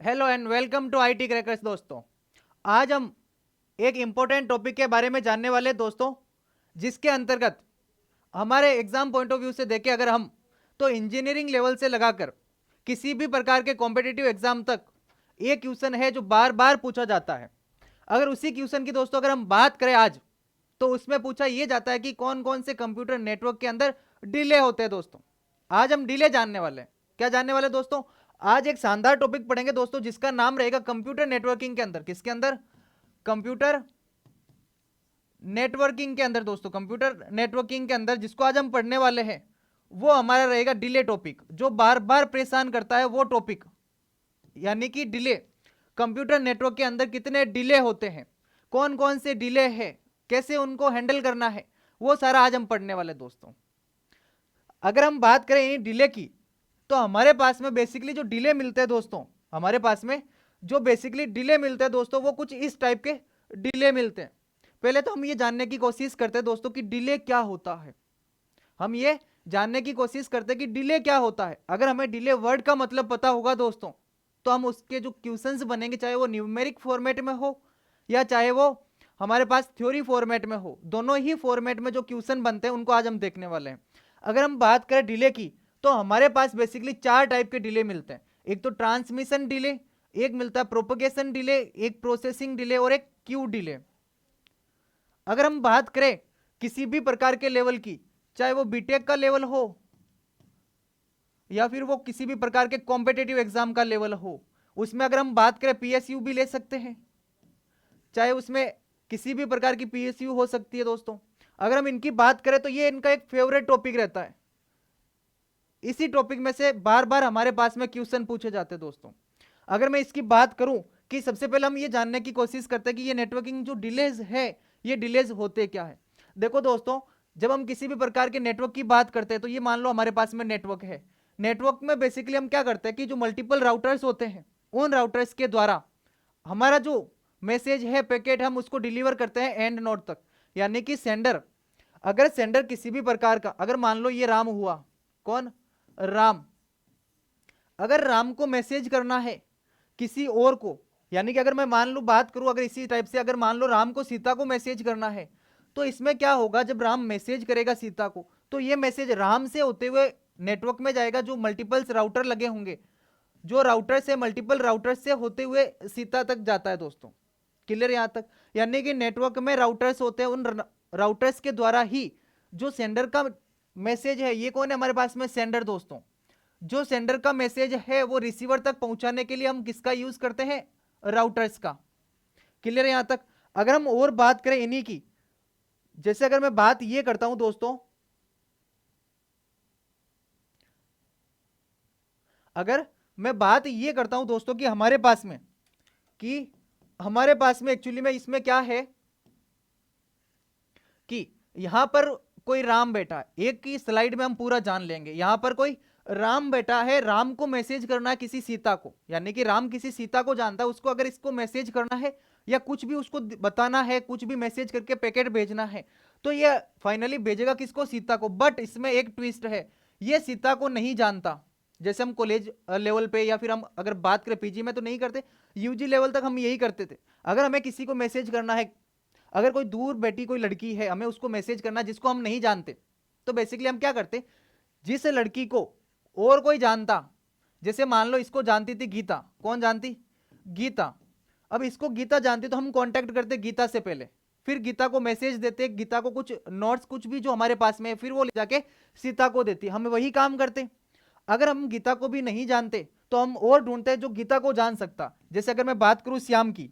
Hello and welcome to IT Crackers दोस्तों। आज हम एक इम्पोर्टेंट टॉपिक के बारे में जानने वाले दोस्तों, जिसके अंतर्गत हमारे एग्जाम पॉइंट ऑफ व्यू से देखें अगर हम तो इंजीनियरिंग लेवल से लगाकर किसी भी प्रकार के कॉम्पिटिटिव एग्जाम तक एक क्वेश्चन है जो बार बार पूछा जाता है। अगर उसी क्वेश्चन की दोस्तों अगर हम बात करें आज, तो उसमें पूछा यह जाता है कि कौन कौन से कंप्यूटर नेटवर्क के अंदर डिले होते हैं दोस्तों। आज हम डिले जानने वाले हैं। क्या जानने वाले दोस्तों? आज एक शानदार टॉपिक पढ़ेंगे दोस्तों, जिसका नाम रहेगा कंप्यूटर नेटवर्किंग के अंदर। किसके अंदर? कंप्यूटर नेटवर्किंग के अंदर दोस्तों। कंप्यूटर नेटवर्किंग के अंदर जिसको आज हम पढ़ने वाले हैं वो हमारा रहेगा डिले टॉपिक, जो बार बार परेशान करता है वो टॉपिक, यानी कि डिले। कंप्यूटर नेटवर्क के अंदर कितने डिले होते हैं, कौन कौन से डिले है, कैसे उनको हैंडल करना है, वो सारा आज हम पढ़ने वाले दोस्तों। अगर हम बात करें डिले की, तो हमारे पास में बेसिकली जो डिले मिलते हैं दोस्तों, हमारे पास में जो बेसिकली डिले मिलते हैं दोस्तों, वो कुछ इस टाइप के डिले मिलते हैं। पहले तो हम ये जानने की कोशिश करते हैं दोस्तों कि डिले क्या होता है। हम ये जानने की कोशिश करते हैं कि डिले क्या होता है। अगर हमें डिले वर्ड का मतलब पता होगा दोस्तों, तो हम उसके जो क्वेश्चंस बनेंगे, चाहे वो न्यूमेरिक फॉर्मेट में हो या चाहे वो हमारे पास थ्योरी फॉर्मेट में हो, दोनों ही फॉर्मेट में जो क्वेश्चन बनते हैं उनको आज हम देखने वाले हैं। अगर हम बात करें डिले की, तो हमारे पास बेसिकली चार टाइप के डिले मिलते हैं। एक तो ट्रांसमिशन डिले, एक मिलता है प्रोपगेशन डिले, एक प्रोसेसिंग डिले और एक क्यू डिले। अगर हम बात करें किसी भी प्रकार के लेवल की, चाहे वो बीटेक का लेवल हो या फिर वो किसी भी प्रकार के कॉम्पिटेटिव एग्जाम का लेवल हो, उसमें अगर हम बात करें पीएसयू भी ले सकते हैं, चाहे उसमें किसी भी प्रकार की पीएसयू हो सकती है दोस्तों। अगर हम इनकी बात करें तो ये इनका एक फेवरेट टॉपिक रहता है। इसी टॉपिक में से बार बार हमारे पास में क्वेश्चन पूछे जाते हैं दोस्तों। अगर मैं इसकी बात करूं कि सबसे पहले हम ये जानने की कोशिश करते हैं कि ये नेटवर्किंग जो डिलेज है, ये डिलेज होते क्या है। देखो दोस्तों, जब हम किसी भी प्रकार के नेटवर्क की बात करते हैं, तो ये मान लो हमारे पास में नेटवर्क है। नेटवर्क में बेसिकली हम क्या करते हैं कि जो मल्टीपल राउटर्स होते हैं, उन राउटर्स के द्वारा हमारा जो मैसेज है, पैकेट, हम उसको डिलीवर करते हैं एंड नोड तक, यानी कि सेंडर। अगर सेंडर किसी भी प्रकार का, अगर मान लो ये राम हुआ, कौन? राम। अगर राम को मैसेज करना है किसी और को, यानी कि अगर मैं मान लू बात करूं, अगर इसी टाइप से अगर मान लो राम को सीता को मैसेज करना है, तो इसमें क्या होगा, जब राम मैसेज करेगा सीता को, तो ये मैसेज राम से होते हुए नेटवर्क में जाएगा, जो मल्टीपल्स राउटर लगे होंगे, जो राउटर से मल्टीपल राउटर से होते हुए सीता तक जाता है दोस्तों। क्लियर यहां तक? यानी कि नेटवर्क में राउटर्स होते हैं, उन राउटर्स के द्वारा ही जो सेंडर का मैसेज है, ये कौन है हमारे पास में? सेंडर दोस्तों। जो सेंडर का मैसेज है वो रिसीवर तक पहुंचाने के लिए हम किसका यूज करते हैं? राउटर्स का। क्लियर यहां तक? अगर हम और बात करें इन्हीं की, जैसे अगर मैं बात ये करता हूं दोस्तों, अगर मैं बात ये करता हूं दोस्तों कि हमारे पास में एक्चुअली में इसमें क्या है कि यहां पर कोई राम बैठा है, एक की स्लाइड में हम पूरा जान लेंगे। यहां पर कोई राम बैठा है, राम को मैसेज करना है किसी सीता को, यानी कि राम किसी सीता को जानता है, उसको अगर इसको मैसेज करना है या कुछ भी उसको बताना है, कुछ भी मैसेज करके पैकेट भेजना है, तो ये फाइनली भेजेगा किसको? सीता को। बट इसमें एक ट्विस्ट है, ये सीता को नहीं जानता। जैसे हम कॉलेज लेवल पे या फिर हम अगर बात करें पीजी में तो नहीं करते, यूजी लेवल तक हम यही करते थे। अगर हमें किसी को मैसेज करना है, अगर कोई दूर बैठी कोई लड़की है, हमें उसको मैसेज करना जिसको हम नहीं जानते, तो बेसिकली हम क्या करते, जिस लड़की को और कोई जानता, जैसे मान लो इसको जानती थी गीता, कौन जानती? गीता। अब इसको गीता जानती तो हम कांटेक्ट करते गीता से पहले, फिर गीता को मैसेज देते, गीता को कुछ नोट्स कुछ भी जो हमारे पास में है, फिर वो ले जाके सीता को देती, हम वही काम करते। अगर हम गीता को भी नहीं जानते तो हम और ढूंढते हैं जो गीता को जान सकता। जैसे अगर मैं बात करूं श्याम की,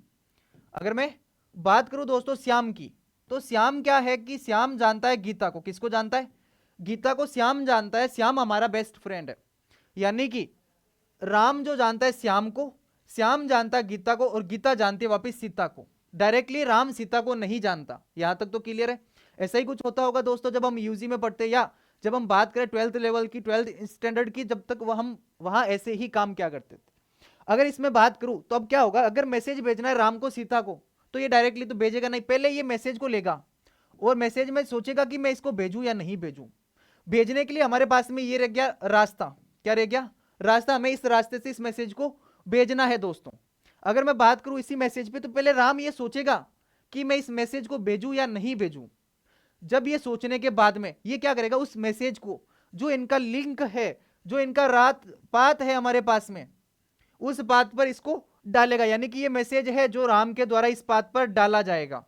अगर मैं बात करूं दोस्तों श्याम की, तो श्याम क्या है कि श्याम जानता है गीता को। किसको जानता है? गीता को श्याम जानता है। श्याम हमारा बेस्ट फ्रेंड है, यानी कि राम जो जानता है श्याम को, श्याम जानता है गीता को, और गीता जानती है वापिस सीता को। डायरेक्टली राम सीता को नहीं जानता। यहां तक तो क्लियर है? ऐसा ही कुछ होता होगा दोस्तों जब हम यूजी में पढ़ते, या जब हम बात करें 12th लेवल की, 12th स्टैंडर्ड की, जब तक हम वहां ऐसे ही काम क्या करते थे। अगर इसमें बात करूं तो अब क्या होगा, अगर मैसेज भेजना है राम को सीता को, तो ये डायरेक्टली तो भेजेगा नहीं, पहले ये मैसेज को लेगा और मैसेज में सोचेगा कि मैं इसको भेजूं या नहीं भेजूं। भेजने के लिए हमारे पास में ये रह गया रास्ता। क्या रह गया? रास्ता। हमें इस रास्ते से इस मैसेज को भेजना है दोस्तों। अगर मैं बात करूं इसी मैसेज पे, तो पहले राम ये सोचेगा कि मैं इस मैसेज को भेजूं या नहीं भेजूं। जब ये सोचने के बाद में ये क्या करेगा, उस मैसेज को, जो इनका लिंक है, जो इनका रात पाथ है हमारे पास में, उस पाथ पर इसको डालेगा। यानी कि ये मैसेज है जो राम के द्वारा इस पाथ पर डाला जाएगा,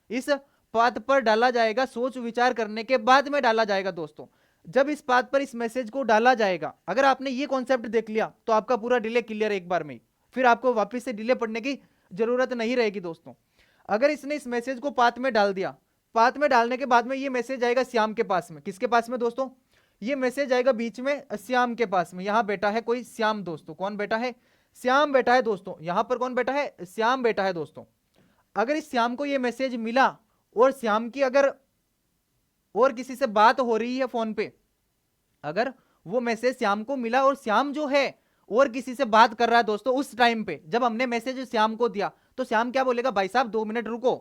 इस पाथ पर डाला जाएगा, सोच विचार करने के बाद में डाला जाएगा दोस्तों। जब इस पाथ पर इस मैसेज को डाला जाएगा, अगर आपने ये कॉन्सेप्ट देख लिया तो आपका पूरा डिले क्लियर है एक बार में ही, फिर आपको वापस से डिले पढ़ने की जरूरत नहीं रहेगी दोस्तों। अगर इसने इस मैसेज को पाथ में डाल दिया, पाथ में डालने के बाद में ये मैसेज आएगा श्याम के पास में। किसके पास में दोस्तों, ये मैसेज आएगा बीच में श्याम के पास में। यहां बैठा है कोई श्याम दोस्तों, कौन बैठा है, श्याम बैठा है दोस्तों। यहां पर कौन बैठा है, श्याम बैठा है दोस्तों। अगर इस श्याम को ये मैसेज मिला और श्याम की अगर और किसी से बात हो रही है फोन पे, अगर वो मैसेज श्याम को मिला और श्याम जो है और किसी से बात कर रहा है दोस्तों, उस टाइम पे जब हमने मैसेज श्याम को दिया, तो श्याम क्या बोलेगा, भाई साहब 2 मिनट रुको,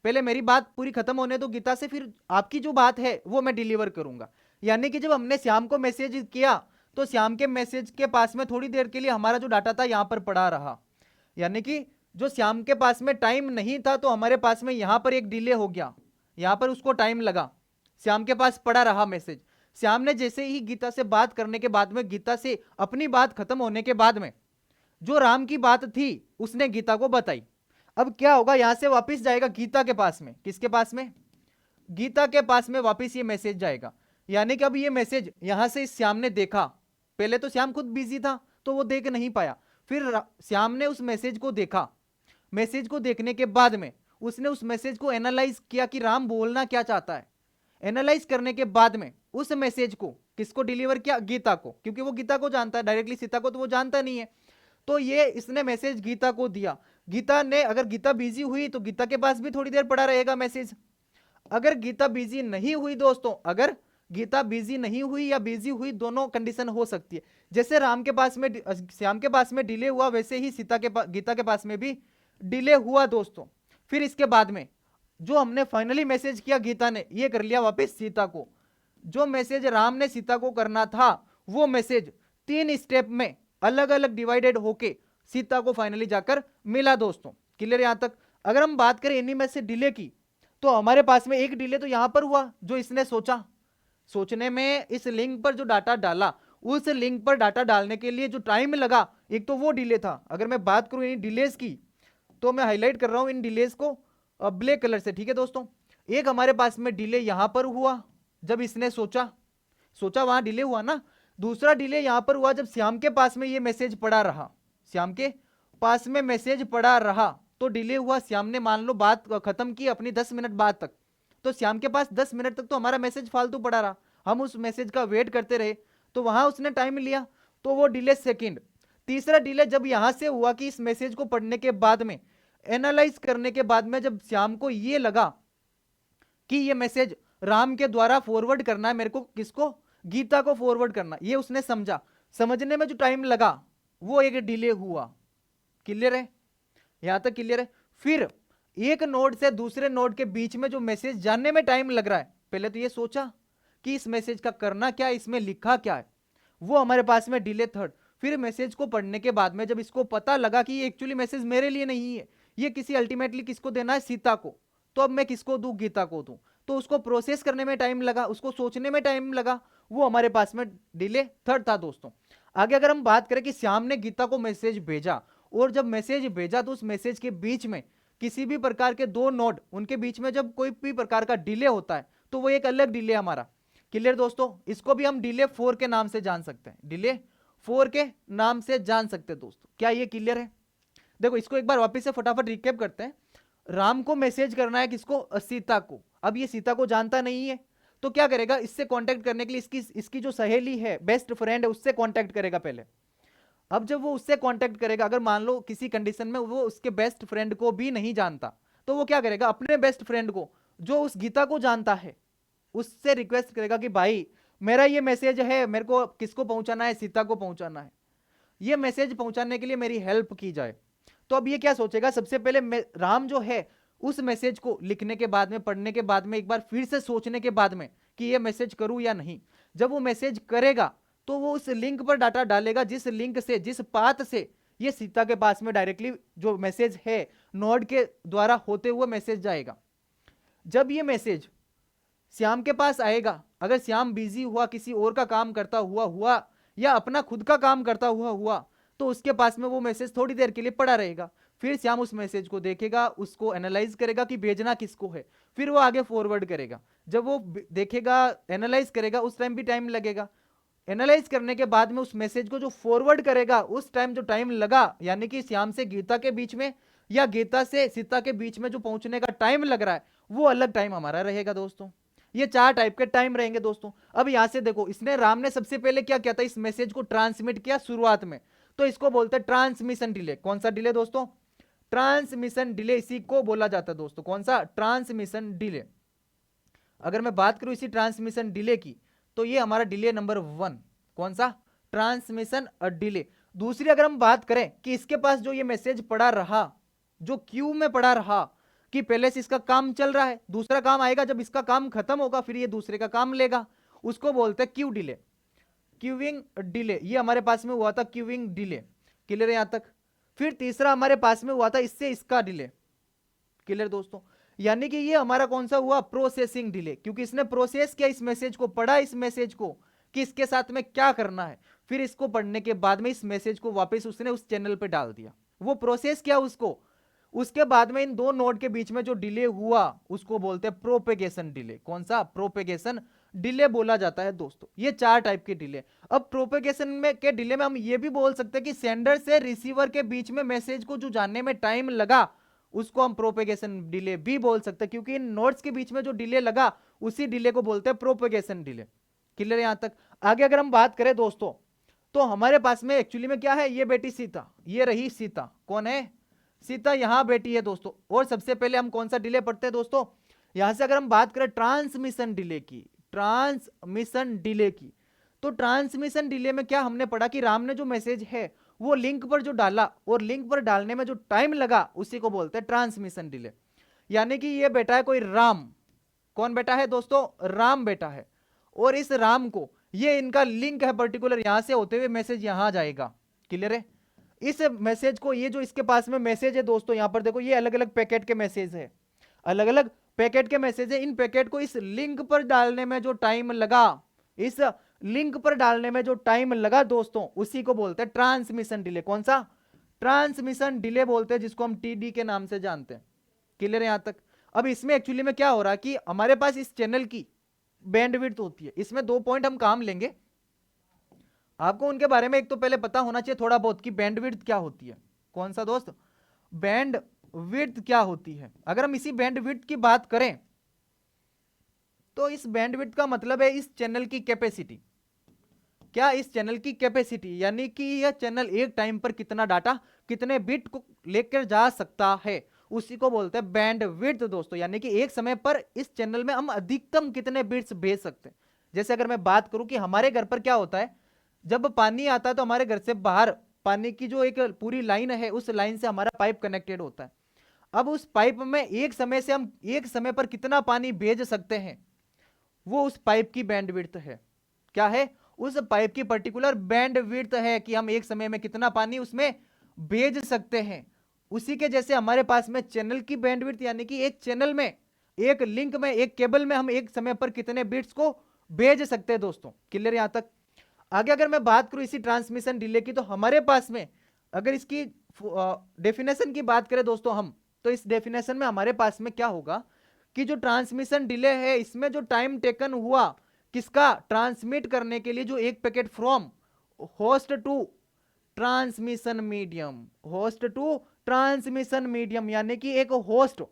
पहले मेरी बात पूरी खत्म होने दो गीता से, फिर आपकी जो बात है वो मैं डिलीवर करूंगा। यानी कि जब हमने श्याम को मैसेज किया तो श्याम के मैसेज के पास में थोड़ी देर के लिए हमारा जो डाटा था यहां पर पड़ा रहा। यानी कि जो श्याम के पास में टाइम नहीं था तो हमारे पास में यहां पर एक डिले हो गया, यहां पर उसको टाइम लगा, श्याम के पास पड़ा रहा मैसेज। श्याम ने जैसे ही गीता से बात करने के बाद में, गीता से अपनी बात खत्म होने के बाद में, जो राम की बात थी उसने गीता को बताई। अब क्या होगा, यहां से वापस जाएगा गीता के पास में। किसके पास में, गीता के पास में वापस ये मैसेज जाएगा। यानी कि अब ये मैसेज यहां से श्याम ने देखा, पहले तो श्याम खुद बिजी था तो वो देख नहीं पाया, फिर श्याम ने उस मैसेज को देखा। मैसेज को देखने के बाद में उसने उस मैसेज को एनालाइज किया कि राम बोलना क्या चाहता है। एनालाइज करने के बाद में उस मैसेज को किसको डिलीवर किया, गीता को, क्योंकि वो गीता को जानता है, डायरेक्टली सीता को तो वो जानता नहीं है। तो ये इसने मैसेज गीता को दिया। गीता ने, अगर गीता बिजी हुई तो गीता के पास भी थोड़ी देर पड़ा रहेगा मैसेज। अगर गीता बिजी नहीं हुई दोस्तों, अगर गीता बिजी नहीं हुई या बिजी हुई, दोनों कंडीशन हो सकती है। जैसे राम के पास में, श्याम के पास में डिले हुआ, वैसे ही गीता के पास में भी डिले हुआ दोस्तों। फिर इसके बाद में जो हमने फाइनली मैसेज किया, गीता ने ये कर लिया वापस सीता को। जो मैसेज राम ने सीता को करना था वो मैसेज 3 स्टेप में अलग अलग डिवाइडेड होके सीता को फाइनली जाकर मिला दोस्तों। क्लियर यहां तक। अगर हम बात करें इन्हीं में से डिले की, तो हमारे पास में एक डिले तो यहां पर हुआ, जो इसने सोचा, सोचने में इस लिंक पर जो डाटा डाला, उस लिंक पर डाटा डालने के लिए जो टाइम लगा, एक तो वो डिले था। अगर मैं बात करूं इन डिलेज की, तो मैं हाईलाइट कर रहा हूं इन डिलेज को ब्लैक कलर से, ठीक है दोस्तों। एक हमारे पास में डिले यहां पर हुआ, जब इसने सोचा वहां डिले हुआ ना। दूसरा डिले यहां पर हुआ जब श्याम के पास में ये मैसेज पड़ा रहा, श्याम के पास में मैसेज पड़ा रहा तो डिले हुआ। श्याम ने मान लो बात खत्म की अपनी 10 मिनट बाद तक, तो श्याम के पास 10 मिनट तक तो हमारा मैसेज फालतू पड़ा रहा, हम उस मैसेज का वेट करते रहे, तो वहां उसने टाइम लिया, तो वो डिले सेकंड। तीसरा डिले जब यहां से हुआ कि इस मैसेज को पढ़ने के बाद में, एनालाइज करने के बाद में, जब श्याम को ये लगा कि ये मैसेज राम के द्वारा फॉरवर्ड करना है मेरे को, किसको, गीता को फॉरवर्ड करना, ये उसने समझा। समझने में जो टाइम लगा वो एक डिले हुआ। क्लियर है, यहां तक क्लियर है। फिर एक नोड से दूसरे नोड के बीच में जो मैसेज जानने में टाइम लग रहा है, पहले तो ये सोचा कि इस मैसेज का करना क्या है, इसमें लिखा क्या है, वो हमारे पास में डिले थर्ड। फिर मैसेज को पढ़ने के बाद में जब इसको पता लगा कि ये एक्चुअली मैसेज मेरे लिए नहीं है, ये किसी अल्टीमेटली किसको देना है, सीता को, तो अब मैं किसको दूं, गीता को दूं, तो उसको प्रोसेस करने में टाइम लगा, उसको सोचने में टाइम लगा, वो हमारे पास में डिले थर्ड था दोस्तों। आगे अगर हम बात करें कि श्याम ने गीता को मैसेज भेजा, और जब मैसेज भेजा तो उस मैसेज के बीच में किसी भी प्रकार के 2 नोड, उनके बीच में जब कोई भी प्रकार का डिले होता है तो वो एक अलग डिले हमारा। क्लियर दोस्तों, इसको भी हम डिले 4 के नाम से जान सकते हैं, डिले 4 के नाम से जान सकते हैं दोस्तों। क्या ये क्लियर है? देखो इसको एक बार वापस से फटाफट रिकैप करते हैं। राम को मैसेज करना है किसको, सीता को। अब ये सीता को जानता नहीं है तो क्या करेगा, इससे कांटेक्ट करने के लिए इसकी जो सहेली है, बेस्ट फ्रेंड है, उससे कांटेक्ट करेगा पहले। अब जब वो उससे कांटेक्ट करेगा, अगर मान लो किसी कंडीशन में वो उसके बेस्ट फ्रेंड को भी नहीं जानता, तो वो क्या करेगा, अपने बेस्ट फ्रेंड को जो उस गीता को जानता है उससे रिक्वेस्ट करेगा कि भाई मेरा ये मैसेज है, मेरे को किसको पहुंचाना है, सीता को पहुंचाना है, ये मैसेज पहुंचाने के लिए मेरी हेल्प की जाए। तो अब ये क्या सोचेगा, सबसे पहले राम जो है उस मैसेज को लिखने के बाद में, पढ़ने के बाद में, एक बार फिर से सोचने के बाद में कि ये मैसेज करूं या नहीं, जब वो मैसेज करेगा तो वो उस लिंक पर डाटा डालेगा जिस लिंक से, जिस पाथ से ये सीता के पास में डायरेक्टली जो मैसेज है नोड के द्वारा होते हुए मैसेज जाएगा। जब ये मैसेज श्याम के पास आएगा, अगर श्याम बिजी हुआ, किसी और का काम करता हुआ या अपना खुद का काम करता हुआ तो उसके पास में वो मैसेज थोड़ी देर के लिए पड़ा रहेगा। फिर श्याम उस मैसेज को देखेगा, उसको एनालाइज करेगा कि भेजना किसको है, फिर वो आगे फॉरवर्ड करेगा। जब वो देखेगा, एनालाइज करेगा, उस टाइम भी टाइम लगेगा। एनालाइज करने के बाद में उस मैसेज को जो फॉरवर्ड करेगा, उस टाइम जो टाइम लगा, यानी कि श्याम से गीता के बीच में या गीता से सीता के बीच में जो पहुंचने का टाइम लग रहा है, वो अलग टाइम हमारा रहेगा दोस्तों। ये 4 टाइप के टाइम रहेंगे दोस्तों। अब यहां से देखो, इसने राम ने सबसे पहले क्या किया था, इस मैसेज को ट्रांसमिट किया शुरुआत में, तो इसको बोलते हैं ट्रांसमिशन डिले। कौन सा डिले दोस्तों? ट्रांसमिशन डिले, इसी को बोला जाता है दोस्तों। कौन सा? Transmission delay. अगर मैं बात करूं इसी ट्रांसमिशन डिले की, तो ये हमारा डिले नंबर 1। कौन सा? Transmission delay. दूसरी अगर हम बात करें कि इसके पास जो ये मैसेज पड़ा रहा, जो क्यू में पड़ा रहा, कि पहले से इसका काम चल रहा है, दूसरा काम आएगा, जब इसका काम खत्म होगा फिर ये दूसरे का काम लेगा, उसको बोलते हैं क्यू डिले, क्यूइंग डिले। ये हमारे पास में हुआ था क्यूइंग डिले। क्लियर है यहां तक? फिर तीसरा हमारे पास में हुआ था इससे इसका डिले। क्लियर दोस्तों? यानी कि ये हमारा कौन सा हुआ? प्रोसेसिंग डिले, क्योंकि इसने प्रोसेस किया इस मैसेज को, पढ़ा इस मैसेज को कि इसके साथ में क्या करना है, फिर इसको पढ़ने के बाद में इस मैसेज को वापस उसने उस चैनल पे डाल दिया, वो प्रोसेस किया उसको। उसके बाद में इन दो नोड के बीच में जो डिले हुआ उसको बोलते हैं प्रोपेगेशन डिले। कौन सा? प्रोपेगेशन डिले बोला जाता है दोस्तों। ये 4 टाइप के डिले। अब प्रोपेगेशन में के डिले में हम ये भी बोल सकते हैं कि सेंडर से रिसीवर के बीच में मैसेज को जो जानने में टाइम लगा, उसको हम प्रोपेगेशन डिले भी बोल सकते हैं, क्योंकि इन नोड्स के बीच में जो डिले लगा उसी डिले को बोलते हैं प्रोपेगेशन डिले। क्लियर यहां तक? आगे अगर हम बात करें दोस्तों, तो हमारे पास में एक्चुअली में क्या है, ये बेटी सीता, ये रही सीता। कौन है? सीता यहां बेटी है दोस्तों। और सबसे पहले हम कौन सा डिले पढ़ते हैं दोस्तों? यहां से अगर हम बात करें ट्रांसमिशन डिले की, ट्रांसमिशन डिले की, तो ट्रांसमिशन डिले में क्या हमने पढ़ा कि राम ने जो मैसेज है वो लिंक पर जो डाला, और लिंक पर डालने में जो टाइम लगा, उसी को बोलते हैं ट्रांसमिशन डिले। यानी कि ये बेटा है कोई राम। कौन बेटा है दोस्तों? राम बेटा है। और इस राम को, ये इनका लिंक है पर्टिकुलर, यहां से होते हुए मैसेज यहां जाएगा। क्लियर है? इस मैसेज को, ये जो इसके पास में मैसेज है दोस्तों, यहां पर देखो ये अलग अलग पैकेट के मैसेज है, अलग अलग पैकेट के मैसेज है। इन पैकेट को इस लिंक पर डालने में जो टाइम लगा, इस लिंक पर डालने में जो टाइम लगा दोस्तों, उसी को बोलते हैं ट्रांसमिशन डिले। कौन सा? ट्रांसमिशन डिले बोलते हैं, जिसको हम टीडी के नाम से जानते हैं। क्लियर है यहां तक? अब इसमें एक्चुअली में क्या हो रहा है कि हमारे पास इस चैनल की बैंडविड्थ होती है। इसमें 2 पॉइंट हम काम लेंगे। आपको उनके बारे में एक तो पहले पता होना चाहिए थोड़ा बहुत कि बैंडविड्थ क्या होती है। कौन सा दोस्त? बैंडविड्थ क्या होती है। अगर हम इसी बैंडविड्थ की बात करें, तो इस बैंडविड्थ का मतलब है इस चैनल की कैपेसिटी। क्या? इस चैनल की कैपेसिटी, यानी कि यह चैनल एक टाइम पर कितना डाटा, कितने बिट को लेकर जा सकता है, उसी को बोलते हैं बैंडविड्थ दोस्तों। यानी कि एक समय पर इस चैनल में हम अधिकतम कितने बिट्स भेज सकते हैं। जैसे अगर मैं बात करूं कि हमारे घर पर क्या होता है, जब पानी आता है तो हमारे घर से बाहर पानी की जो एक पूरी लाइन है, उस लाइन से हमारा पाइप कनेक्टेड होता है। अब उस पाइप में एक समय से हम एक समय पर कितना पानी भेज सकते हैं, वो उस पाइप की बैंडविड्थ है। क्या है? उस पाइप की पर्टिकुलर बैंडविड्थ है कि हम एक समय में कितना पानी उसमें भेज सकते हैं। उसी के जैसे हमारे पास में चैनल की बैंडविड्थ, यानी कि एक चैनल में, एक लिंक में, एक केबल में हम एक समय पर कितने बिट्स को भेज सकते हैं दोस्तों। क्लियर यहां तक? आगे अगर मैं बात करूं इसी ट्रांसमिशन डिले की, तो हमारे पास में अगर इसकी डेफिनेशन की बात करें दोस्तों हम, तो इस डेफिनेशन में हमारे पास में क्या होगा कि जो ट्रांसमिशन डिले है, इसमें जो टाइम टेकन हुआ किसका? ट्रांसमिट करने के लिए, जो एक packet from host to transmission medium, host to transmission medium, यानी कि एक होस्ट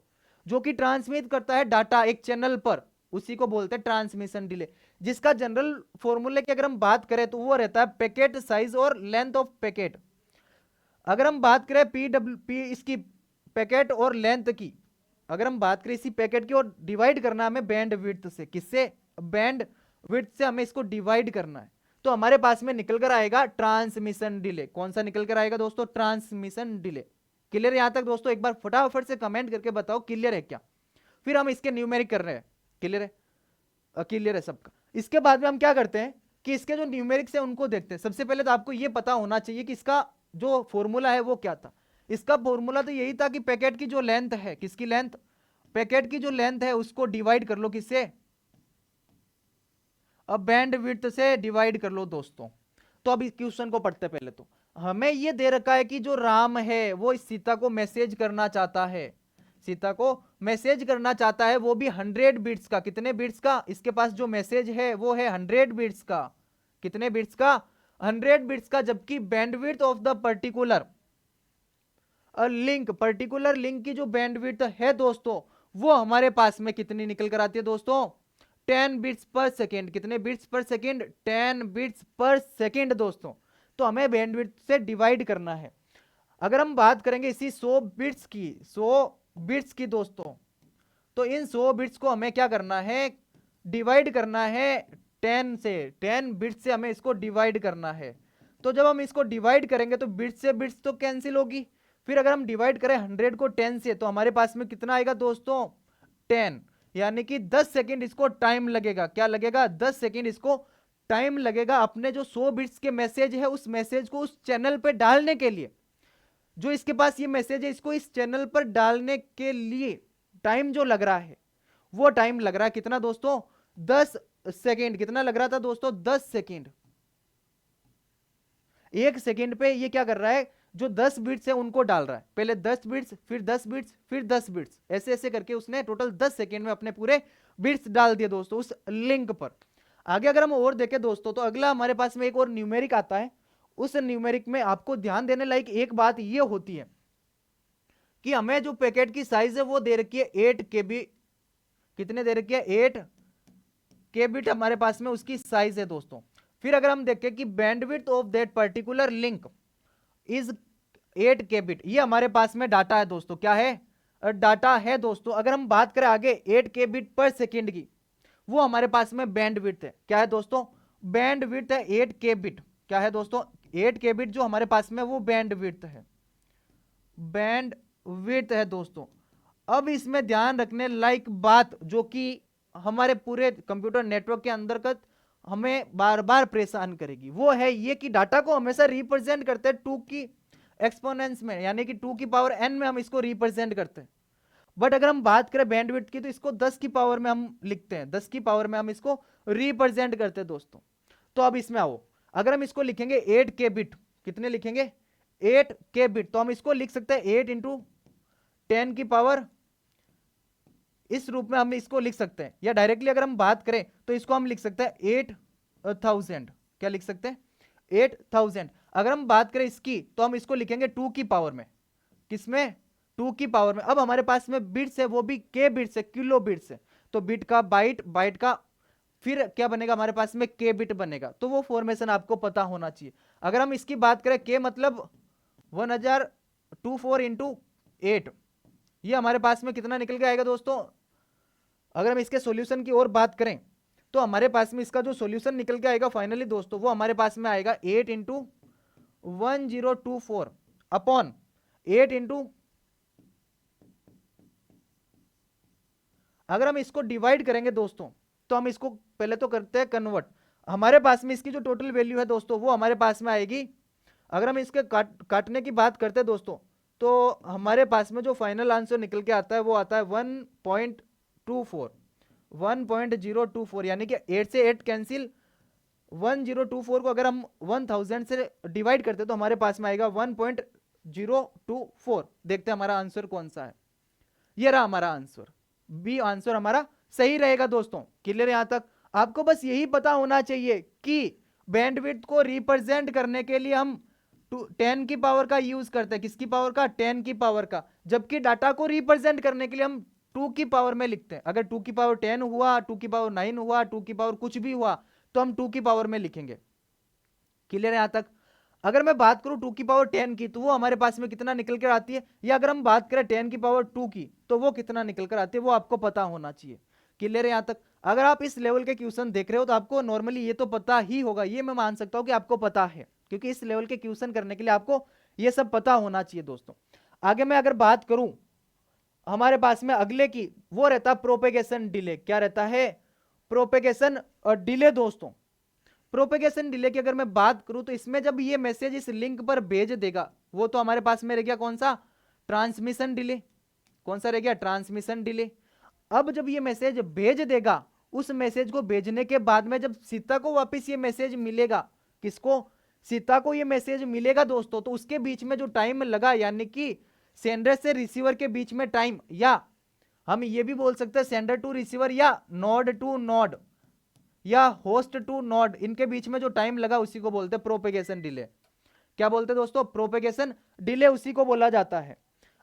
जो कि ट्रांसमिट करता है डाटा एक चैनल पर, उसी को बोलते हैं ट्रांसमिशन डिले। जिसका जनरल फॉर्मूले की अगर हम बात करें तो वो रहता है पैकेट साइज और लेंथ ऑफ पैकेट। अगर हम बात करें पी इसकी पैकेट और लेंथ की, अगर हम बात करें इसी पैकेट की, और डिवाइड करना हमें बैंड विड्थ से, किससे? बैंड विड्थ से हमें इसको डिवाइड करना है, तो हमारे पास में निकल कर आएगा ट्रांसमिशन डिले। कौन सा निकल कर आएगा दोस्तों? Transmission delay. क्लियर यहां तक दोस्तों? एक बार फटाफट से कमेंट करके बताओ क्लियर है क्या। फिर हम इसके न्यूमेरिक कर रहे हैं। क्लियर है? क्लियर है सबका? इसके बाद में हम क्या करते हैं कि इसके जो न्यूमेरिक्स है उनको देखते हैं। सबसे पहले तो आपको ये पता होना चाहिए कि इसका जो फॉर्मूला है वो क्या था? इसका फॉर्मूला तो यही था कि पैकेट की जो लेंथ है, किसकी लेंथ, पैकेट की जो लेंथ है उसको डिवाइड कर लो किससे, अब बैंड विड्थ से डिवाइड कर लो दोस्तों। तो अब इस क्वेश्चन को पढ़ते पहले तो हमें ये दे रखा है कि जो राम है वो इस सीता को मैसेज करना चाहता है, सीता को मैसेज करना चाहता है, वो भी 100 बिट्स का। कितने बिट्स का? इसके पास जो मैसेज है वो है 100 बिट्स का। कितने बिट्स का? 100 बिट्स का। जबकि bandwidth of the particular link, particular link की जो बैंडविड्थ है दोस्तों वो हमारे पास में कितनी निकल कर आती है दोस्तों? 10 बिट्स पर सेकेंड। कितने बिट्स पर सेकेंड? 10 बिट्स पर सेकेंड दोस्तों। तो हमें बैंडविड्थ से डिवाइड करना है। अगर हम बात करेंगे इसी 100 बिट्स की, 100 बिट्स की दोस्तों, तो इन 100 बिट्स को हमें क्या करना है? डिवाइड करना है 10 से। 10 बिट्स से हमें इसको डिवाइड करना है। तो जब हम इसको डिवाइड करेंगे तो बिट्स से बिट्स तो कैंसिल होगी। फिर अगर हम डिवाइड करें 100 को 10 से तो हमारे पास में कितना आएगा दोस्तों? 10। यानी कि 10 सेकेंड इसको टाइम लगेगा। क्या लगेगा? 10 सेकेंड इसको टाइम लगेगा अपने जो 100 बिट्स के मैसेज है उस मैसेज को उस चैनल पे डालने के लिए। जो इसके पास ये मैसेज है इसको इस चैनल पर डालने के लिए टाइम जो लग रहा है वो टाइम लग रहा है कितना दोस्तों? 10 सेकेंड। कितना लग रहा था दोस्तों? 10 सेकेंड। एक सेकेंड पे ये क्या कर रहा है? जो 10 बिट्स है उनको डाल रहा है। पहले 10 बिट्स, फिर 10 बिट्स, फिर 10 बिट्स, ऐसे ऐसे करके उसने टोटल 10 सेकेंड में अपने पूरे बिट्स डाल दिए दोस्तों उस लिंक पर। आगे अगर हम और देखें दोस्तों तो अगला हमारे पास में एक और न्यूमेरिक आता है। उस न्यूमेरिक में आपको ध्यान देने लायक एक बात ये होती है कि हमें जो पैकेट की साइज है वो दे रखी है 8 केबी। कितने दे रखी है? 8 केबिट हमारे पास में उसकी साइज है दोस्तों। फिर अगर हम देखें कि bandwidth of that particular link is 8 केबिट, ये हमारे पास में डाटा है दोस्तों। क्या है? डाटा है दोस्तों। अगर हम बात करें आगे 8 केबिट पर सेकेंड की, वो हमारे पास में बैंडविड्थ है। क्या है दोस्तों? बैंडविड्थ है 8 केबिट। क्या है दोस्तों? 8 केबिट जो हमारे पास में वो बैंडविड्थ है, बैंडविड्थ है दोस्तों। अब इसमें ध्यान रखने लायक बात जो कि हमारे पूरे कंप्यूटर नेटवर्क के अंतर्गत हमें बार बार परेशान करेगी वो है ये कि डाटा को हमेशा रिप्रेजेंट करते हैं 2 की एक्सपोनेंस में, यानी कि 2 की पावर n में हम इसको रिप्रेजेंट करते हैं। बट अगर हम बात करें बैंडविड्थ की तो इसको 10 की पावर में हम लिखते हैं, 10 की पावर में हम इसको रिप्रेजेंट करते हैं दोस्तों। तो अब इसमें आओ, अगर हम इसको लिखेंगे 8 के बिट, कितने लिखेंगे? 8 के बिट, तो हम इसको लिख सकते हैं 8 इंटू 10 की पावर, इस रूप में हम इसको लिख सकते हैं। या डायरेक्टली अगर हम बात करें तो इसको हम लिख सकते हैं 8000। क्या लिख सकते हैं? 8000। अगर हम बात करें इसकी तो हम इसको लिखेंगे 2 की पावर में। किसमें? 2 की पावर में। अब हमारे पास में बिट्स है वो भी के बिट्स है, किलो बिट्स है। तो बिट का बाइट, बाइट का फिर क्या बनेगा हमारे पास में? के बिट बनेगा। तो वो फॉर्मेशन आपको पता होना चाहिए। अगर हम इसकी बात करें के मतलब 1024 इंटू 8, ये हमारे पास में कितना निकल के आएगा दोस्तों? अगर हम इसके सॉल्यूशन की ओर बात करें तो हमारे पास में इसका जो सॉल्यूशन निकल के आएगा फाइनली दोस्तों वो हमारे पास में आएगा 8 इंटू 1024 अपॉन 8 इंटू, अगर हम इसको डिवाइड करेंगे दोस्तों तो हम इसको पहले तो करते हैं कन्वर्ट। हमारे पास में इसकी जो टोटल वैल्यू है दोस्तों वो हमारे पास में आएगी, अगर हम इसके काटने की बात करते हैं दोस्तों तो हमारे पास में जो फाइनल आंसर निकल के आता है वो आता है 1.24, 1.024, यानी कि 8 से 8 कैंसिल, 1024 को अगर हम 1000 से डिवाइड करते तो हमारे पास में आएगा 1.024। देखते हैं हमारा आंसर कौन सा है। ये रहा हमारा आंसर, बी आंसर हमारा सही रहेगा दोस्तों। क्लियर? यहां तक आपको बस यही पता होना चाहिए कि बैंडविड्थ को रिप्रेजेंट करने के लिए हम 10 की पावर का यूज करते हैं। किसकी पावर का? 10 की पावर का। जबकि डाटा को रिप्रेजेंट करने के लिए हम 2 की पावर में लिखते हैं। अगर 2 की पावर 10 हुआ, 2 की पावर 9 हुआ, 2 की पावर कुछ भी हुआ तो हम 2 की पावर में लिखेंगे। क्लियर है यहां तक? अगर मैं बात करूं 2 की पावर 10 की तो वो हमारे पास में कितना निकल कर आती है, या अगर हम बात करें 10 की पावर 2 की तो वो कितना निकल कर आती है, वो आपको पता होना चाहिए। क्लियर है यहां तक? अगर आप इस लेवल के क्वेश्चन देख रहे हो तो आपको नॉर्मली ये तो पता ही होगा, ये मैं मान सकता हूं कि आपको पता है, क्योंकि इस लेवल के क्वेश्चन करने के लिए आपको ये सब पता होना चाहिए दोस्तों। आगे मैं अगर बात करूं हमारे पास में अगले की, वो रहता है प्रोपेगेशन डिले। क्या रहता है? प्रोपेगेशन डिले दोस्तों। प्रोपेगेशन डिले की अगर मैं बात करूं तो इसमें जब ये मैसेज इस लिंक पर भेज देगा, वो तो हमारे पास में रह गया कौन सा, ट्रांसमिशन डिले। कौन सा रह गया, ट्रांसमिशन डिले। अब जब ये मैसेज भेज देगा, उस मैसेज को भेजने के बाद में जब सीता को वापस ये मैसेज मिलेगा, किसको, सीता को ये मैसेज मिलेगा दोस्तों, तो उसके बीच में जो टाइम लगा, यानी कि सेंडर से रिसीवर के बीच में टाइम, या हम ये भी बोल सकते हैं सेंडर टू रिसीवर, या नोड टू नोड, या होस्ट टू नोड, इनके बीच में जो टाइम लगा उसी को बोलते हैं प्रोपेगेशन डिले। क्या बोलते हैं दोस्तों, प्रोपेगेशन डिले उसी को बोला जाता है।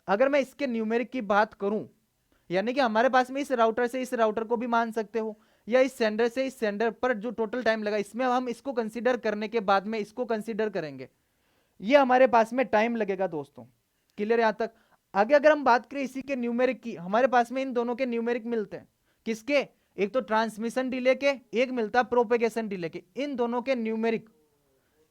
अगर मैं इसके न्यूमेरिक की बात करूं, यानी कि हमारे पास में इस राउटर से इस राउटर को भी मान सकते हो, या इस सेंडर से इस सेंडर पर जो टोटल टाइम लगा, इसमें हम इसको कंसीडर करने के बाद में इसको कंसीडर करेंगे, ये हमारे पास में टाइम लगेगा दोस्तों। क्लियर यहां तक। आगे अगर हम बात करें इसी के न्यूमेरिक की, हमारे पास में इन दोनों के न्यूमेरिक मिलते हैं, किसके, एक तो ट्रांसमिशन डिले के, एक मिलता है प्रोपेगेशन डिले के। इन दोनों के न्यूमेरिक,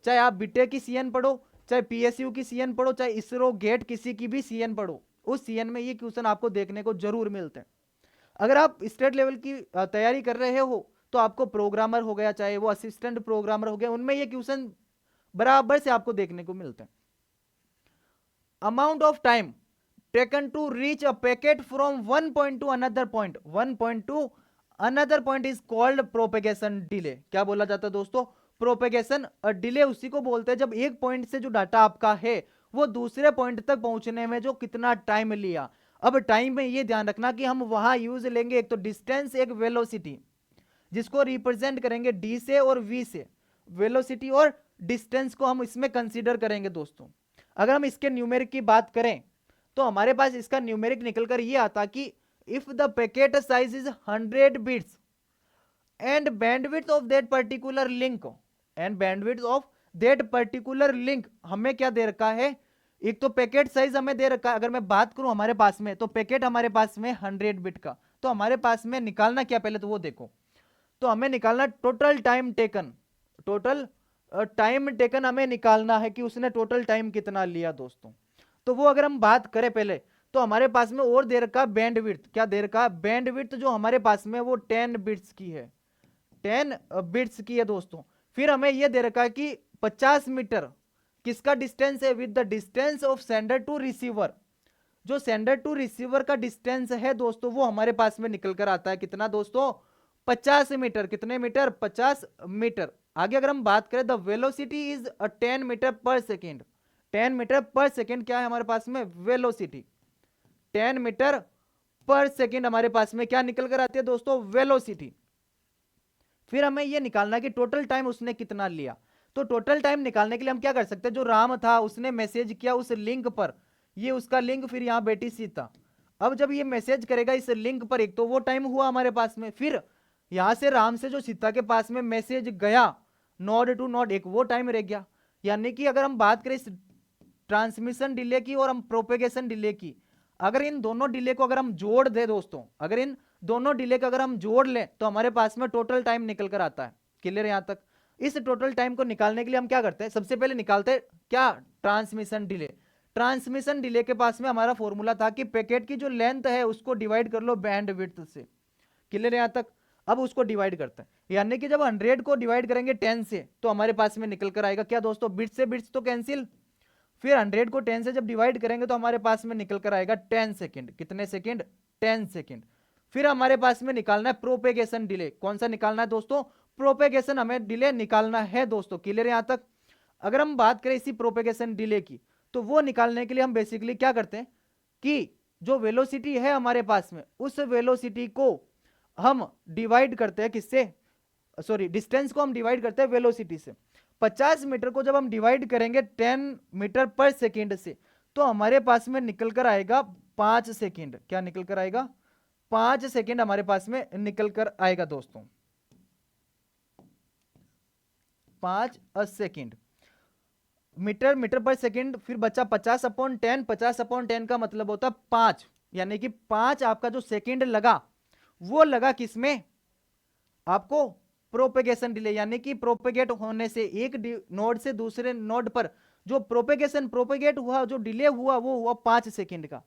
चाहे आप बीटेक की सीएन पढ़ो, चाहे पीएसयू की सीएन पढ़ो, चाहे इसरो गेट किसी की भी सीएन पढ़ो, उस सीएन में ये क्वेश्चन आपको देखने को जरूर मिलते हैं। अगर आप स्टेट लेवल की तैयारी कर रहे हो तो आपको प्रोग्रामर हो गया, चाहे वो असिस्टेंट प्रोग्रामर हो गया, उनमें ये क्वेश्चन बराबर से आपको देखने को मिलते हैं। Amount of time taken to reach a packet from one point to another point, one point to another point is called propagation delay. क्या बोला जाता है दोस्तों, प्रोपेगेशन डिले उसी को बोलते हैं जब एक पॉइंट से जो डाटा आपका है वो दूसरे पॉइंट तक पहुंचने में जो कितना टाइम लिया। अब टाइम में ये ध्यान रखना कि हम वहां यूज लेंगे एक तो डिस्टेंस, एक वेलोसिटी, जिसको रिप्रेजेंट करेंगे डी से और वी से। वेलोसिटी और डिस्टेंस को हम इसमें कंसीडर करेंगे दोस्तों। अगर हम इसके न्यूमेरिक की बात करें तो हमारे पास इसका न्यूमेरिक निकलकर ये आता कि if the packet size is 100 bits and bandwidth of that particular link, and bandwidth of that particular link, हमें क्या दे रखा है, एक तो पैकेट साइज हमें दे रखा है। अगर मैं बात करूं हमारे पास में, तो पैकेट हमारे पास में 100 बिट का, तो हमारे पास में निकालना क्या, पहले तो वो देखो। तो हमें निकालना total time taken, total time taken हमें निकालना है कि उसने टोटल टाइम कितना लिया दोस्तों। तो वो अगर हम बात करें पहले, तो हमारे पास में और दे रखा बैंडविड्थ, क्या दे रखा, बैंडविड्थ जो हमारे पास में वो 10 बिट्स की है, 10 बिट्स की है दोस्तों। फिर हमें यह दे रखा कि 50 मीटर किसका डिस्टेंस है, with the distance of sender to receiver, जो सेंडर टू रिसीवर का डिस्टेंस है दोस्तों वो हमारे पास में निकल कर आता है कितना दोस्तों, 50 मीटर। कितने मीटर, 50 मीटर। आगे अगर हम बात करें द वेलोसिटी इज 10 मीटर पर सेकेंड, 10 मीटर पर सेकेंड क्या है हमारे पास में, वेलोसिटी, 10 मीटर पर सेकेंड हमारे पास में क्या निकल कर आती है दोस्तों, वेलोसिटी। फिर हमें यह निकालना कि टोटल टाइम उसने कितना लिया। तो टोटल टाइम निकालने के लिए हम क्या कर सकते हैं, जो राम था उसने मैसेज किया उस लिंक पर, ये उसका लिंक, फिर यहां बैठी सीता। अब जब ये मैसेज करेगा इस लिंक पर, एक तो वो टाइम हुआ हमारे पास में, फिर यहां से राम से जो सीता के पास में मैसेज गया नोड टू नोड, एक वो टाइम रह गया। यानी कि अगर हम बात करें इस ट्रांसमिशन डिले की और हम प्रोपेगेशन डिले की, अगर इन दोनों डिले को अगर हम जोड़ दे दोस्तों, अगर इन दोनों डिले को अगर हम जोड़ लें तो हमारे पास में टोटल टाइम निकल कर आता है। क्लियर यहां तक। इस टोटल टाइम को निकालने के लिए हम क्या करते हैं, सबसे पहले निकालते हैं क्या, ट्रांसमिशन डिले। ट्रांसमिशन डिले के पास में हमारा फॉर्मूला था कि पैकेट की जो लेंथ है उसको डिवाइड कर लो बैंडविड्थ से। क्लियर यहां तक। अब उसको डिवाइड करते हैं, यानी कि जब 100 को डिवाइड करेंगे 10 से तो हमारे पास में निकल कर आएगा क्या दोस्तों, बिट्स से बिट्स तो कैंसिल, फिर 100 को 10 से जब डिवाइड करेंगे तो हमारे पास में निकल कर आएगा 10 सेकेंड। कितने सेकेंड, 10 सेकेंड। फिर हमारे पास में निकालना है प्रोपेगेशन डिले। कौन सा निकालना है दोस्तों, प्रोपेगेशन हमें डिले निकालना है दोस्तों। क्लियर यहां तक। अगर हम बात करें इसी प्रोपेगेशन डिले की, तो वो निकालने के लिए हम बेसिकली क्या करते हैं कि जो वेलोसिटी है हमारे पास में, उस वेलोसिटी को हम डिवाइड करते हैं किससे, सॉरी डिस्टेंस को हम डिवाइड करते हैं वेलोसिटी से। 50 मीटर को जब हम डिवाइड करेंगे 10 मीटर पर सेकेंड से, तो हमारे पास में निकल कर आएगा 5 सेकेंड। क्या निकल कर आएगा, 5 सेकेंड हमारे पास में निकल कर आएगा दोस्तों, 5 सेकेंड। मीटर मीटर पर सेकेंड, फिर बचा 50/10, 50/10 का मतलब होता है 5, यानी कि 5 आपका जो सेकेंड लगा वो लगा किसमें, आपको प्रोपेगेशन डिले, यानी कि प्रोपेगेट होने से एक नोड से दूसरे नोड पर जो प्रोपेगेट हुआ, जो डिले हुआ वो हुआ 5 सेकेंड का।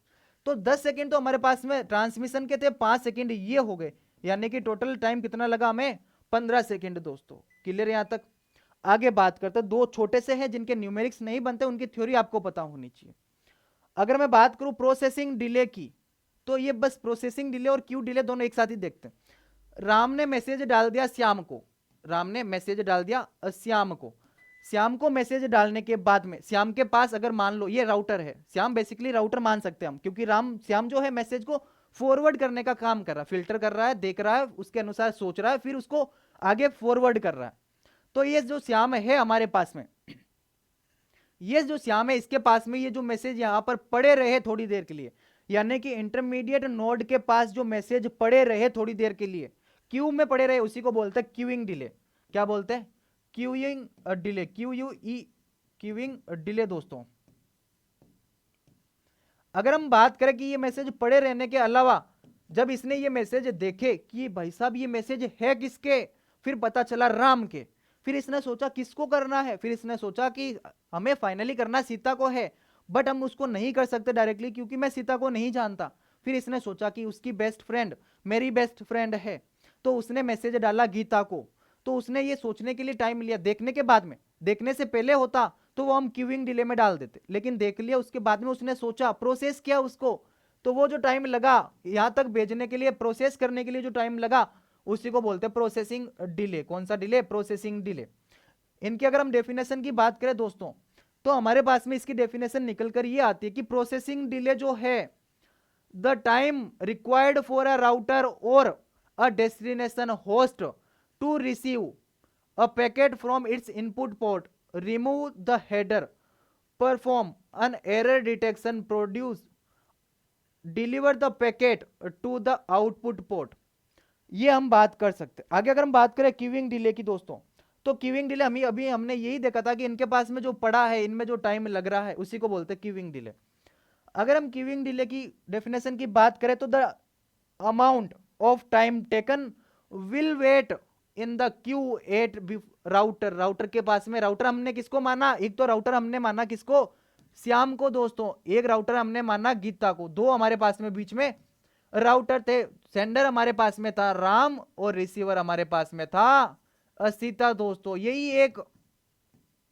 तो 10 सेकेंड तो हमारे पास में ट्रांसमिशन के थे, 5 सेकेंड ये हो गए, यानी कि टोटल टाइम कितना लगा हमें, 15 सेकेंड दोस्तों। क्लियर यहां तक। आगे बात करते हैं, दो छोटे से हैं जिनके न्यूमेरिक्स नहीं बनते, उनकी थ्योरी आपको पता होनी चाहिए। अगर मैं बात करूं प्रोसेसिंग डिले की, तो ये बस प्रोसेसिंग डिले और क्यू डिले दोनों एक साथ ही देखते हैं। राम ने मैसेज डाल दिया श्याम को, राम ने मैसेज डाल दिया श्याम को। श्याम को मैसेज डालने के बाद में श्याम के पास अगर मान लो ये राउटर है, श्याम बेसिकली राउटर मान सकते हैं हम, क्योंकि श्याम जो है मैसेज को फॉरवर्ड करने का काम कर रहा है, फिल्टर कर रहा है, देख रहा है, उसके अनुसार सोच रहा है, फिर उसको आगे फॉरवर्ड कर रहा है। तो ये जो श्याम है हमारे पास में, ये जो श्याम है इसके पास में ये जो मैसेज यहां पर पड़े रहे थोड़ी देर के लिए, यानी कि इंटरमीडिएट नोड के पास जो मैसेज पड़े रहे थोड़ी देर के लिए, क्यू में पड़े रहे, उसी को बोलते हैं क्यूइंग डिले। क्या बोलते हैं? क्यूइंग डिले, क्यूइंग डिले दोस्तों। अगर हम बात करें कि ये मैसेज पड़े रहने के अलावा जब इसने ये मैसेज देखे कि भाई साहब ये मैसेज है किसके, फिर पता चला राम के, फिर इसने सोचा किसको करना है, फिर इसने सोचा कि हमें फाइनली करना सीता को है, बट हम उसको नहीं कर सकते डायरेक्टली क्योंकि मैं सीता को नहीं जानता। फिर इसने सोचा कि उसकी बेस्ट फ्रेंड मेरी बेस्ट फ्रेंड है, तो उसने मैसेज डाला गीता को। तो उसने ये सोचने के लिए टाइम लिया, देखने के बाद में, देखने से पहले होता तो वो हम क्यूइंग डिले में डाल देते, लेकिन देख लिया उसके बाद में उसने सोचा, प्रोसेस किया उसको, तो वो जो टाइम लगा यहां तक भेजने के लिए, प्रोसेस करने के लिए जो टाइम लगा, उसी को बोलते हैं प्रोसेसिंग डिले। कौन सा डिले? Processing delay. इनकी अगर हम डेफिनेशन की बात करें दोस्तों, तो हमारे पास में इसकी डेफिनेशन निकल कर ये आती है कि प्रोसेसिंग डिले जो है, the time required for a router और a destination host to receive a packet from its input port, remove the header, perform an error detection, produce, deliver the packet to the output port. ये हम बात कर सकते हैं। आगे अगर हम बात करें क्यूइंग डिले की दोस्तों, तो क्यूइंग डिले अभी हमने यही देखा था कि इनके पास में जो पड़ा है, इनमें जो टाइम लग रहा है, उसी को बोलते हैं क्यूइंग डिले। अगर हम क्यूइंग डिले की डेफिनेशन की बात करें तो the amount of time taken will wait in the queue at router के पास में। राउटर हमने किसको माना? एक तो राउटर हमने माना किसको? श्याम को दोस्तों। एक राउटर हमने माना गीता को। दो हमारे पास में बीच में राउटर थे, सेंडर हमारे पास में था राम और रिसीवर हमारे पास में था सीता दोस्तों। यही एक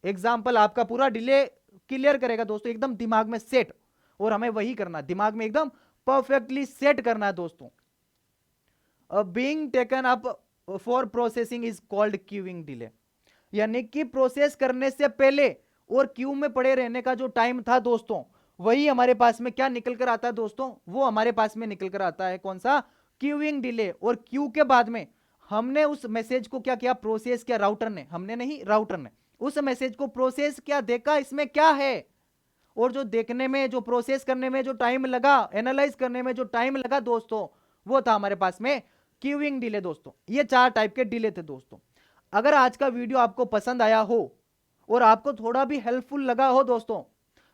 एग्जाम्पल आपका पूरा डिले क्लियर करेगा दोस्तों, एकदम दिमाग में सेट, और हमें वही करना, दिमाग में एकदम परफेक्टली सेट करना है दोस्तों। Being taken up for processing is called queuing delay, यानी कि प्रोसेस करने से पहले और क्यू में पड़े रहने का जो टाइम था दोस्तों, वही हमारे पास में क्या निकल कर आता है दोस्तों? वो हमारे पास में निकल कर आता है कौन सा? Queuing delay. और क्यू के बाद में हमने उस मैसेज को क्या किया? प्रोसेस किया राउटर ने, हमने नहीं, राउटर ने उस मैसेज को प्रोसेस किया, देखा इसमें क्या है, और जो देखने में, जो प्रोसेस करने में जो टाइम लगा, एनालाइज करने में जो टाइम लगा दोस्तों, वो था हमारे पास में क्यूइंग डिले दोस्तों। ये चार टाइप के डिले थे दोस्तों। अगर आज का वीडियो आपको पसंद आया हो और आपको थोड़ा भी हेल्पफुल लगा हो दोस्तों,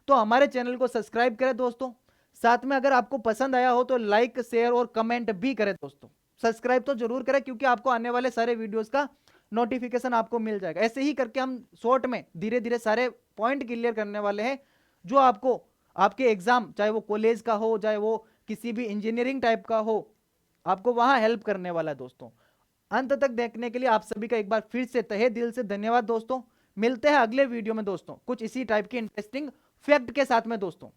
तो हमारे चैनल को सब्सक्राइब करें दोस्तों। साथ में अगर आपको पसंद आया हो तो लाइक, शेयर और कमेंट भी करें दोस्तों। सब्सक्राइब तो जरूर करें, क्योंकि आपको आने वाले सारे वीडियोस का नोटिफिकेशन आपको मिल जाएगा। ऐसे ही करके हम शॉर्ट में धीरे धीरे सारे पॉइंट क्लियर करने वाले हैं, जो आपको आपके एग्जाम, चाहे वो कॉलेज का हो, चाहे वो किसी भी इंजीनियरिंग टाइप का हो, आपको वहां हेल्प करने वाला है दोस्तों। अंत तक देखने के लिए आप सभी का एक बार फिर से तहे दिल से धन्यवाद दोस्तों। मिलते हैं अगले वीडियो में दोस्तों, कुछ इसी टाइप के इंटरेस्टिंग फैक्ट के साथ में दोस्तों।